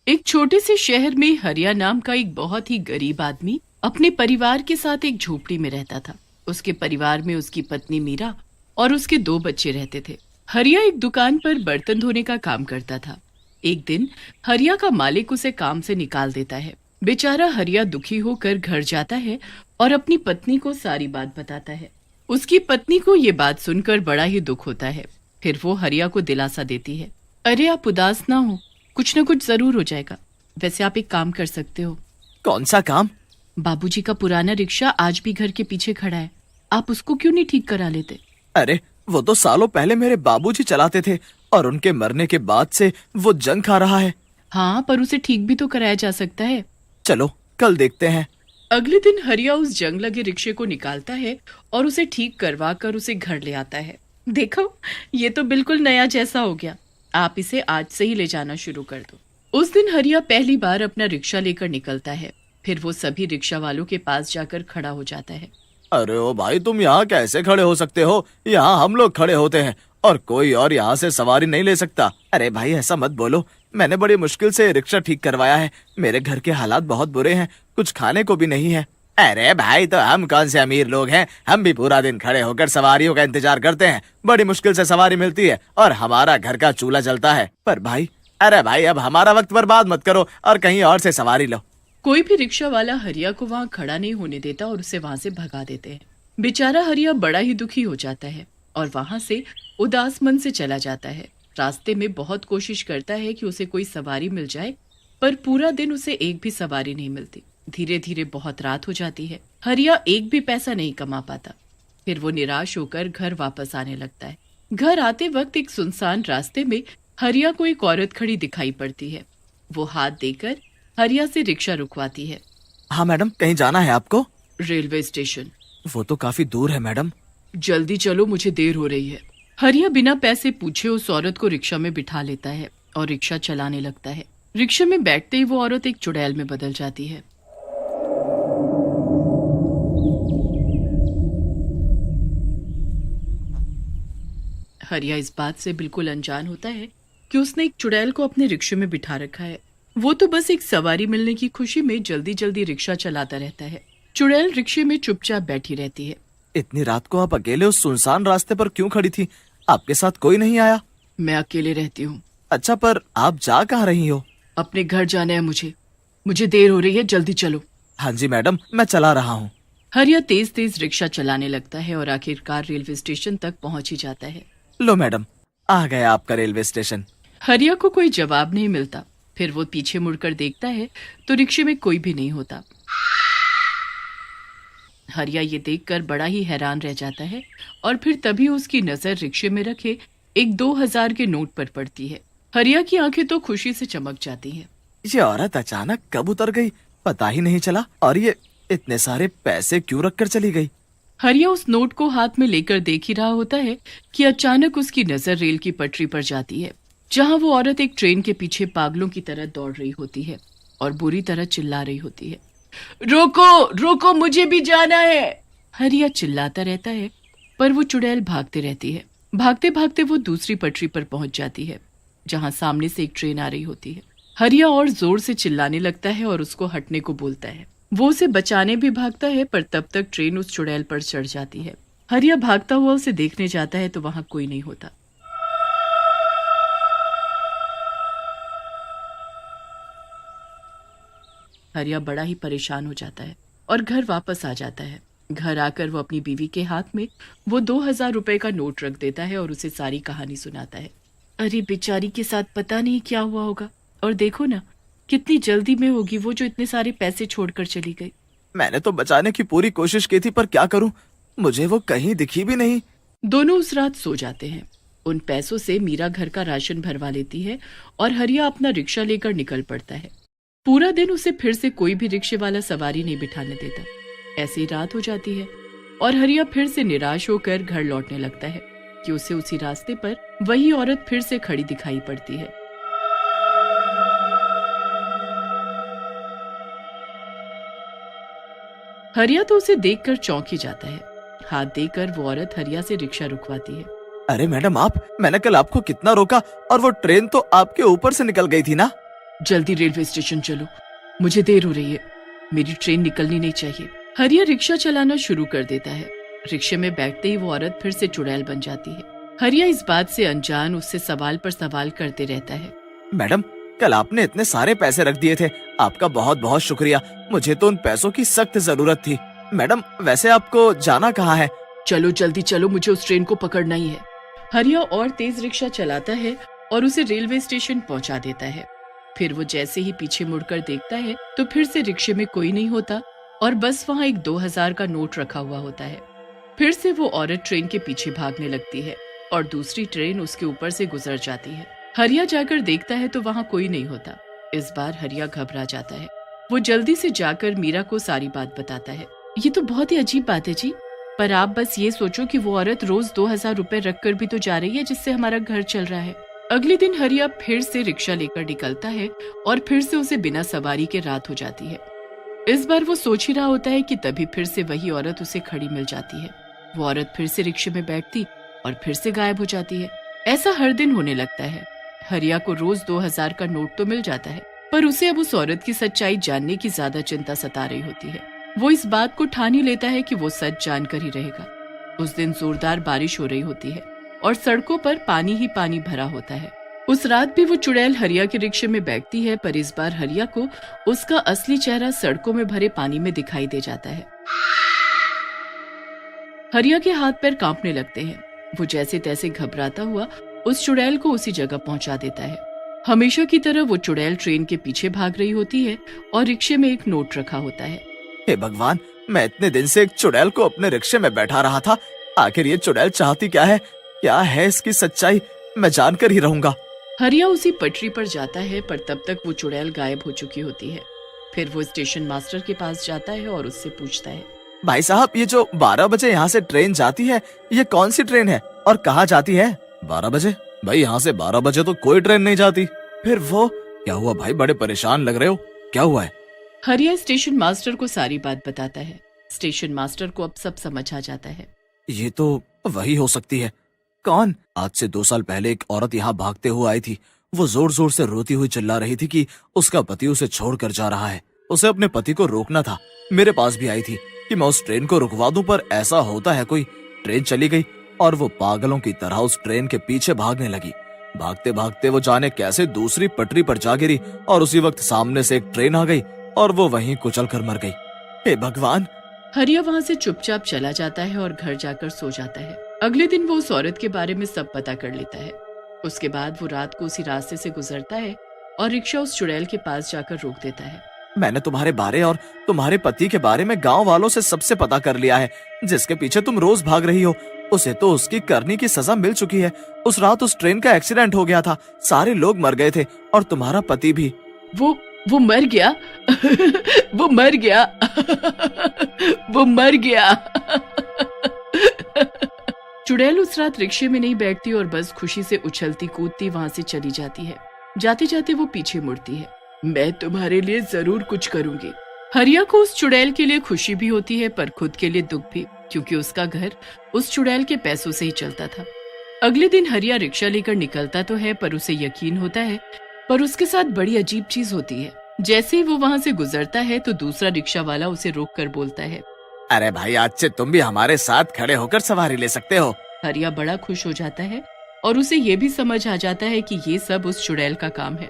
एक छोटे से शहर में हरिया नाम का एक बहुत ही गरीब आदमी अपने परिवार के साथ एक झोपड़ी में रहता था। उसके परिवार में उसकी पत्नी मीरा और उसके 2 बच्चे रहते थे। हरिया एक दुकान पर बर्तन धोने का काम करता था। एक दिन हरिया का मालिक उसे काम से निकाल देता है। बेचारा हरिया दुखी होकर घर जाता है और अपनी पत्नी को सारी बात बताता है। उसकी पत्नी को ये बात सुनकर बड़ा ही दुख होता है। फिर वो हरिया को दिलासा देती है, अरे आप उदास ना हो, कुछ न कुछ जरूर हो जाएगा। वैसे आप एक काम कर सकते हो। कौन सा काम? बाबूजी का पुराना रिक्शा आज भी घर के पीछे खड़ा है, आप उसको क्यों नहीं ठीक करा लेते? अरे वो तो सालों पहले मेरे बाबूजी चलाते थे और उनके मरने के बाद से वो जंग खा रहा है। हाँ, पर उसे ठीक भी तो कराया जा सकता है। चलो कल देखते हैं। अगले दिन हरिया उस जंग लगे रिक्शे को निकालता है और उसे ठीक करवा कर उसे घर ले आता है। देखो, ये तो बिल्कुल नया जैसा हो गया, आप इसे आज से ही ले जाना शुरू कर दो। उस दिन हरिया पहली बार अपना रिक्शा लेकर निकलता है। फिर वो सभी रिक्शा वालों के पास जाकर खड़ा हो जाता है। अरे ओ भाई, तुम यहाँ कैसे खड़े हो सकते हो? यहाँ हम लोग खड़े होते हैं और कोई और यहाँ से सवारी नहीं ले सकता। अरे भाई ऐसा मत बोलो, मैंने बड़ी मुश्किल से रिक्शा ठीक करवाया है। मेरे घर के हालात बहुत बुरे हैं, कुछ खाने को भी नहीं है। अरे भाई, तो हम कौन से अमीर लोग हैं? हम भी पूरा दिन खड़े होकर सवारियों का इंतजार करते हैं। बड़ी मुश्किल से सवारी मिलती है और हमारा घर का चूल्हा जलता है। पर भाई, अरे भाई, अब हमारा वक्त बर्बाद मत करो और कहीं और से सवारी लो। कोई भी रिक्शा वाला हरिया को वहाँ खड़ा नहीं होने देता और उसे वहाँ से भगा देते हैं। बेचारा हरिया बड़ा ही दुखी हो जाता है और वहाँ से उदास मन से चला जाता है। रास्ते में बहुत कोशिश करता है कि उसे कोई सवारी मिल जाए, पर पूरा दिन उसे एक भी सवारी नहीं मिलती। धीरे धीरे बहुत रात हो जाती है। हरिया एक भी पैसा नहीं कमा पाता। फिर वो निराश होकर घर वापस आने लगता है। घर आते वक्त एक सुनसान रास्ते में हरिया को एक औरत खड़ी दिखाई पड़ती है। वो हाथ देकर हरिया से रिक्शा रुकवाती है। हाँ मैडम, कहीं जाना है आपको? Railway station. वो तो काफी दूर है मैडम। जल्दी चलो, मुझे देर हो रही है। हरिया बिना पैसे पूछे उस औरत को रिक्शा में बिठा लेता है और रिक्शा चलाने लगता है। रिक्शा में बैठते ही वो औरत एक चुड़ैल में बदल जाती है। हरिया इस बात से बिल्कुल अनजान होता है कि उसने एक चुड़ैल को अपने रिक्शे में बिठा रखा है। वो तो बस एक सवारी मिलने की खुशी में जल्दी जल्दी रिक्शा चलाता रहता है। चुड़ैल रिक्शे में चुपचाप बैठी रहती है। इतनी रात को आप अकेले उस सुनसान रास्ते पर क्यों खड़ी थी? आपके साथ कोई नहीं आया? मैं अकेले रहती हूँ। अच्छा, पर आप जा कहाँ रही हो? अपने घर जाना है मुझे देर हो रही है, जल्दी चलो। हाँ जी मैडम, मैं चला रहा हूँ। हरिया तेज तेज रिक्शा चलाने लगता है और आखिरकार रेलवे स्टेशन तक पहुँच ही जाता है। लो मैडम, आ गया आपका रेलवे स्टेशन। हरिया को कोई जवाब नहीं मिलता। फिर वो पीछे मुड़कर देखता है तो रिक्शे में कोई भी नहीं होता। हरिया ये देखकर बड़ा ही हैरान रह जाता है और फिर तभी उसकी नजर रिक्शे में रखे एक 2000 के नोट पर पड़ती है। हरिया की आंखें तो खुशी से चमक जाती हैं। ये औरत अचानक कब उतर गई पता ही नहीं चला, और ये इतने सारे पैसे क्यों रखकर चली गई? हरिया उस नोट को हाथ में लेकर देख ही रहा होता है कि अचानक उसकी नजर रेल की पटरी पर जाती है, जहां वो औरत एक ट्रेन के पीछे पागलों की तरह दौड़ रही होती है और बुरी तरह चिल्ला रही होती है, रोको रोको, मुझे भी जाना है। हरिया चिल्लाता रहता है पर वो चुड़ैल भागते रहती है। भागते भागते वो दूसरी पटरी पर पहुंच जाती है, जहां सामने से एक ट्रेन आ रही होती है। हरिया और जोर से चिल्लाने लगता है और उसको हटने को बोलता है। वो उसे बचाने भी भागता है, पर तब तक ट्रेन उस चुड़ैल पर चढ़ जाती है। हरिया भागता हुआ उसे देखने जाता है तो वहां कोई नहीं होता। हरिया बड़ा ही परेशान हो जाता है और घर वापस आ जाता है। घर आकर वो अपनी बीवी के हाथ में वो 2000 रुपए का नोट रख देता है और उसे सारी कहानी सुनाता है। अरे बेचारी के साथ पता नहीं क्या हुआ होगा, और देखो ना कितनी जल्दी में होगी वो जो इतने सारे पैसे छोड़कर चली गई। मैंने तो बचाने की पूरी कोशिश की थी, पर क्या करूं, मुझे वो कहीं दिखी भी नहीं। दोनों उस रात सो जाते हैं। उन पैसों से मीरा घर का राशन भरवा लेती है और हरिया अपना रिक्शा लेकर निकल पड़ता है। पूरा दिन उसे फिर से कोई भी रिक्शे वाला सवारी नहीं बिठाने देता। ऐसे ही रात हो जाती है और हरिया फिर से निराश होकर घर लौटने लगता है कि उसे उसी रास्ते पर वही औरत फिर से खड़ी दिखाई पड़ती है। हरिया तो उसे देखकर चौंक ही जाता है। हाथ देकर वो औरत हरिया से रिक्शा रुकवाती है। अरे मैडम, मैंने कल आपको कितना रोका और वो ट्रेन तो आपके ऊपर से निकल गई थी ना। जल्दी रेलवे स्टेशन चलो, मुझे देर हो रही है, मेरी ट्रेन निकलनी नहीं चाहिए। हरिया रिक्शा चलाना शुरू कर देता है। रिक्शे में बैठते ही वो औरत फिर से चुड़ैल बन जाती है। हरिया इस बात से अनजान उससे सवाल पर सवाल करते रहता है। मैडम, कल आपने इतने सारे पैसे रख दिए थे, आपका बहुत बहुत शुक्रिया। मुझे तो उन पैसों की सख्त जरूरत थी। मैडम, वैसे आपको जाना कहाँ है? चलो जल्दी चलो, मुझे उस ट्रेन को पकड़ना ही है। हरिया और तेज रिक्शा चलाता है और उसे रेलवे स्टेशन पहुंचा देता है। फिर वो जैसे ही पीछे मुड़कर देखता है तो फिर से रिक्शे में कोई नहीं होता और बस वहाँ एक 2000 का नोट रखा हुआ होता है। फिर से वो औरत ट्रेन के पीछे भागने लगती है और दूसरी ट्रेन उसके ऊपर से गुजर जाती है। हरिया जाकर देखता है तो वहाँ कोई नहीं होता। इस बार हरिया घबरा जाता है। वो जल्दी से जाकर मीरा को सारी बात बताता है। ये तो बहुत ही अजीब बात है जी, पर आप बस ये सोचो कि वो औरत रोज 2000 रुपए रख कर भी तो जा रही है, जिससे हमारा घर चल रहा है। अगले दिन हरिया फिर से रिक्शा लेकर निकलता है और फिर से उसे बिना सवारी के रात हो जाती है। इस बार वो सोच ही रहा होता है कि तभी फिर से वही औरत उसे खड़ी मिल जाती है। वो औरत फिर से रिक्शे में बैठती और फिर से गायब हो जाती है। ऐसा हर दिन होने लगता है। हरिया को रोज 2000 का नोट तो मिल जाता है, पर उसे अब उस औरत की सच्चाई जानने की ज्यादा चिंता सता रही होती है। वो इस बात को ठान ही लेता है कि वो सच जानकर ही रहेगा। उस दिन जोरदार बारिश हो रही होती है और सड़कों पर पानी ही पानी भरा होता है। उस रात भी वो चुड़ैल हरिया के रिक्शे में बैठती है, पर इस बार हरिया को उसका असली चेहरा सड़कों में भरे पानी में दिखाई दे जाता है। हरिया के हाथ पैर कांपने लगते हैं। वो जैसे तैसे घबराता हुआ उस चुड़ैल को उसी जगह पहुंचा देता है। हमेशा की तरह वो चुड़ैल ट्रेन के पीछे भाग रही होती है और रिक्शे में एक नोट रखा होता है। हे भगवान, मैं इतने दिन से एक चुड़ैल को अपने रिक्शे में बैठा रहा था। आखिर ये चुड़ैल चाहती क्या है? क्या है इसकी सच्चाई? मैं जानकर ही रहूंगा। हरिया उसी पटरी पर जाता है, पर तब तक वो चुड़ैल गायब हो चुकी होती है। फिर वो स्टेशन मास्टर के पास जाता है और उससे पूछता है, भाई साहब, ये जो 12 बजे यहाँ से ट्रेन जाती है, ये कौन सी ट्रेन है और कहाँ जाती है? 12 बजे? भाई यहाँ से 12 बजे तो कोई ट्रेन नहीं जाती। फिर वो क्या हुआ भाई? बड़े परेशान लग रहे हो, क्या हुआ है? हरिया स्टेशन मास्टर को सारी बात बताता है। स्टेशन मास्टर को अब सब समझ आ जाता है। ये तो वही हो सकती है। कौन? आज से 2 साल पहले एक औरत यहाँ भागते हुए आई थी। वो जोर जोर से रोती हुई चिल्ला रही थी कि उसका पति उसे छोड़कर जा रहा है। उसे अपने पति को रोकना था। मेरे पास भी आई थी कि मैं उस ट्रेन को रुकवा दूं, पर ऐसा होता है कोई? ट्रेन चली गई और वो पागलों की तरह उस ट्रेन के पीछे भागने लगी। भागते भागते वो जाने कैसे दूसरी पटरी पर जा गिरी और उसी वक्त सामने से एक ट्रेन आ गई और वो वहीं कुचल कर मर गई। हे भगवान! हरिया वहाँ से चुपचाप चला जाता है और घर जाकर सो जाता है। अगले दिन वो उस औरत के बारे में सब पता कर लेता है। उसके बाद वो रात को उसी रास्ते से गुजरता है और रिक्शा उस चुड़ैल के पास जाकर रोक देता है। मैंने तुम्हारे बारे और तुम्हारे पति के बारे में गांव वालों से सबसे पता कर लिया है। जिसके पीछे तुम रोज भाग रही हो, उसे तो उसकी करनी की सजा मिल चुकी है। उस रात उस ट्रेन का एक्सीडेंट हो गया था, सारे लोग मर गए थे और तुम्हारा पति भी। वो मर गया। वो मर गया। वो मर गया। चुड़ैल उस रात रिक्शे में नहीं बैठती और बस खुशी से उछलती कूदती वहाँ से चली जाती है। जाते जाते वो पीछे मुड़ती है। मैं तुम्हारे लिए जरूर कुछ करूंगी। हरिया को उस चुड़ैल के लिए खुशी भी होती है, पर खुद के लिए दुख भी, क्योंकि उसका घर उस चुड़ैल के पैसों से ही चलता था। अगले दिन हरिया रिक्शा लेकर निकलता तो है, पर उसे यकीन होता है, पर उसके साथ बड़ी अजीब चीज होती है। जैसे ही वो वहाँ से गुजरता है तो दूसरा रिक्शा वाला उसे रोक कर बोलता है, अरे भाई, आज से तुम भी हमारे साथ खड़े होकर सवारी ले सकते हो। हरिया बड़ा खुश हो जाता है और उसे ये भी समझ आ जाता है कि ये सब उस चुड़ैल का काम है।